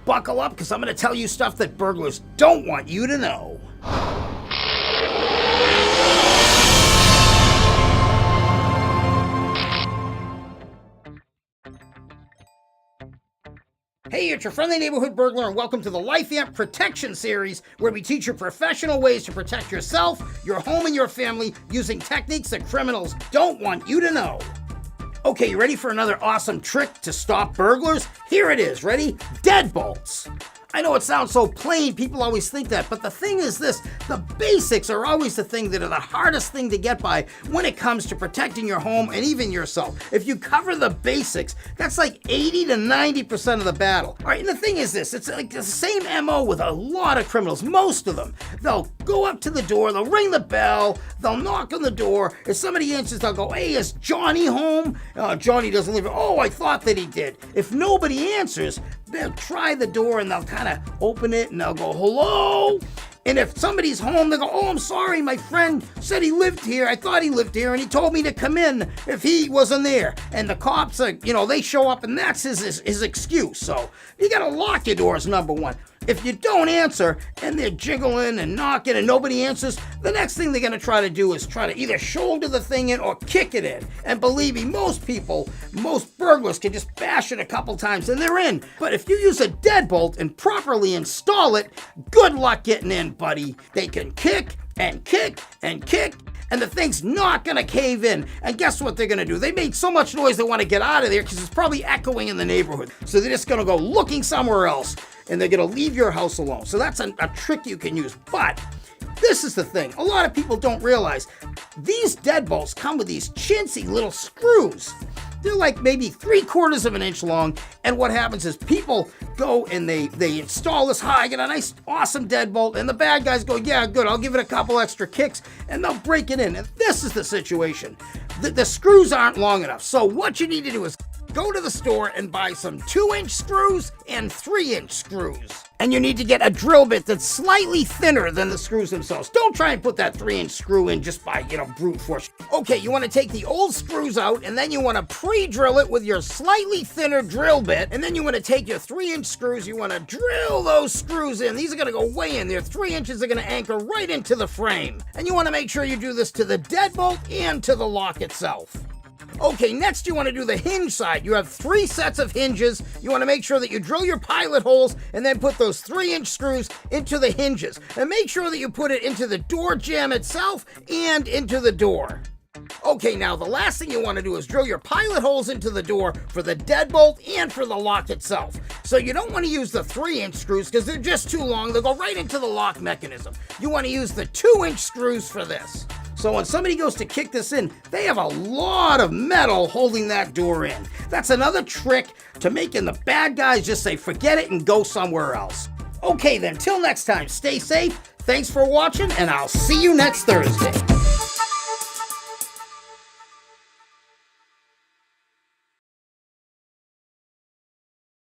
buckle up because I'm going to tell you stuff that burglars don't want you to know. Hey, it's your friendly neighborhood burglar, and welcome to the Life Amp Protection Series, where we teach you professional ways to protect yourself, your home, and your family using techniques that criminals don't want you to know. Okay, you ready for another awesome trick to stop burglars? Here it is, ready? Deadbolts. I know it sounds so plain, people always think that, but the thing is this, the basics are always the thing that are the hardest thing to get by when it comes to protecting your home and even yourself. If you cover the basics, that's like 80 to 90% of the battle. All right, and the thing is this, it's like the same MO with a lot of criminals, most of them. They'll go up to the door, they'll ring the bell, they'll knock on the door. If somebody answers, they'll go, hey, is Johnny home? Johnny doesn't live here. Oh, I thought that he did. If nobody answers, they'll try the door and they'll kind of open it and they'll go, hello? And if somebody's home, they'll go, oh, I'm sorry, my friend said he lived here. I thought he lived here and he told me to come in if he wasn't there. And the cops, they show up and that's his excuse. So you got to lock your doors, number one. If you don't answer and they're jiggling and knocking and nobody answers, the next thing they're going to try to do is try to either shoulder the thing in or kick it in. And believe me, most burglars can just bash it a couple times and they're in. But if you use a deadbolt and properly install it, good luck getting in, buddy. They can kick and kick and kick, and the thing's not gonna cave in. And guess what they're gonna do? They made so much noise they want to get out of there because it's probably echoing in the neighborhood. So they're just gonna go looking somewhere else and they're gonna leave your house alone. So that's a trick you can use. But this is the thing, a lot of people don't realize these deadbolts come with these chintzy little screws. They're like maybe 3/4 of an inch long, and what happens is people go and they install this high, get a nice awesome deadbolt, and the bad guys go, yeah, good, I'll give it a couple extra kicks, and they'll break it in. And this is the situation. The screws aren't long enough, so what you need to do is go to the store and buy some 2-inch screws and 3-inch screws. And you need to get a drill bit that's slightly thinner than the screws themselves. Don't try and put that 3-inch screw in just by, brute force. Okay, you want to take the old screws out, and then you want to pre-drill it with your slightly thinner drill bit, and then you want to take your 3-inch screws, you want to drill those screws in. These are going to go way in there. 3 inches are going to anchor right into the frame. And you want to make sure you do this to the deadbolt and to the lock itself. Okay, next you want to do the hinge side. You have 3 sets of hinges. You want to make sure that you drill your pilot holes and then put those 3-inch screws into the hinges. And make sure that you put it into the door jamb itself and into the door. Okay, now the last thing you want to do is drill your pilot holes into the door for the deadbolt and for the lock itself. So you don't want to use the 3-inch screws because they're just too long. They'll go right into the lock mechanism. You want to use the 2-inch screws for this. So when somebody goes to kick this in, they have a lot of metal holding that door in. That's another trick to making the bad guys just say, forget it and go somewhere else. Okay then, till next time, stay safe. Thanks for watching, and I'll see you next Thursday.